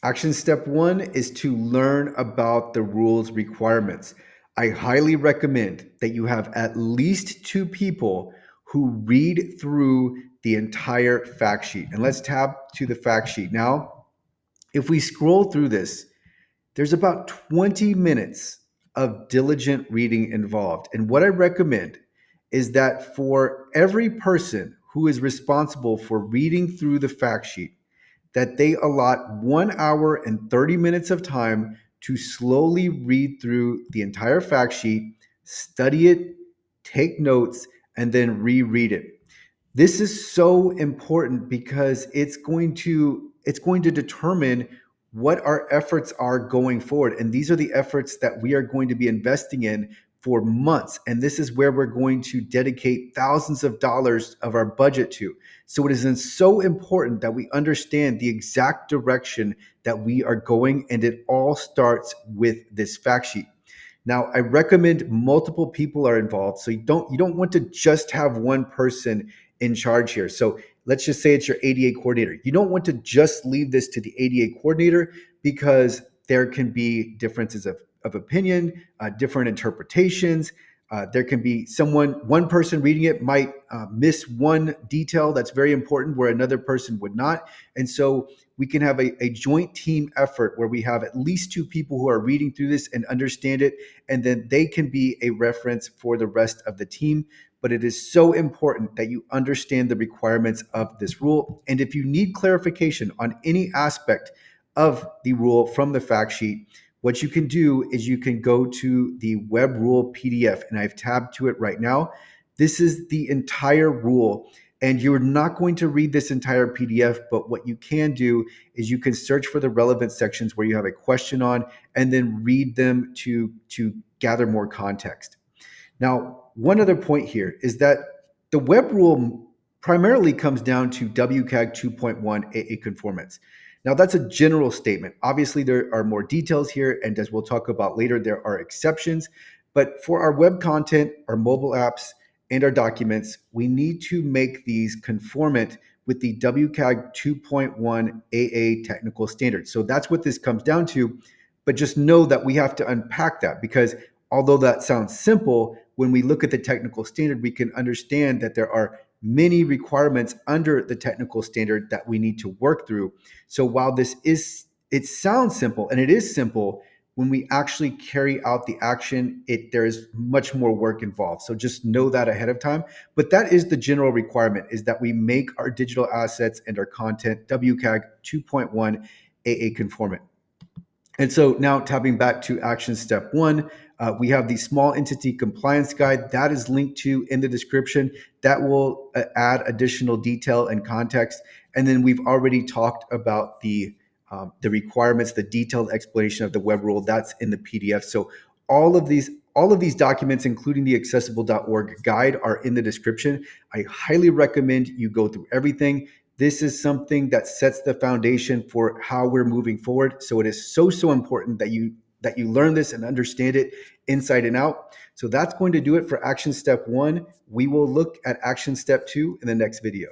Action step one is to learn about the rules requirements. I highly recommend that you have at least two people who read through the entire fact sheet. And let's tab to the fact sheet. Now, if we scroll through this, there's about 20 minutes of diligent reading involved. And what I recommend is that for every person who is responsible for reading through the fact sheet, that they allot 1 hour and 30 minutes of time to slowly read through the entire fact sheet, study it, take notes, and then reread it. This is so important because it's going to determine what our efforts are going forward. And these are the efforts that we are going to be investing in for months. And this is where we're going to dedicate thousands of dollars of our budget to. So it is so important that we understand the exact direction that we are going. And it all starts with this fact sheet. Now, I recommend multiple people are involved. So you don't want to just have one person in charge here. So let's just say it's your ADA coordinator. You don't want to just leave this to the ADA coordinator because there can be differences of opinion, different interpretations. There can be one person reading it might miss one detail that's very important where another person would not. And so we can have a joint team effort where we have at least two people who are reading through this and understand it, and then they can be a reference for the rest of the team. But it is so important that you understand the requirements of this rule. And if you need clarification on any aspect of the rule from the fact sheet, what you can do is you can go to the Web Rule PDF, and I've tabbed to it right now. This is the entire rule, and you're not going to read this entire PDF, but what you can do is you can search for the relevant sections where you have a question on, and then read them to gather more context. Now, one other point here is that the Web Rule primarily comes down to WCAG 2.1 AA conformance. Now, that's a general statement. Obviously, there are more details here, and as we'll talk about later, there are exceptions. But for our web content, our mobile apps, and our documents, we need to make these conformant with the WCAG 2.1 AA technical standards. So that's what this comes down to. But just know that we have to unpack that because although that sounds simple, when we look at the technical standard, we can understand that there are many requirements under the technical standard that we need to work through. So while it sounds simple, and it is simple, when we actually carry out the action, there is much more work involved. So just know that ahead of time. But that is the general requirement, is that we make our digital assets and our content WCAG 2.1 AA conformant. And so now tabbing back to action step one, we have the small entity compliance guide that is linked to in the description that will add additional detail and context. And then we've already talked about the requirements, the detailed explanation of the web rule that's in the PDF. So all of these documents, including the accessible.org guide, are in the description. I highly recommend you go through everything. This is something that sets the foundation for how we're moving forward. So it is so important that you learn this and understand it inside and out. So that's going to do it for action step one. We will look at action step two in the next video.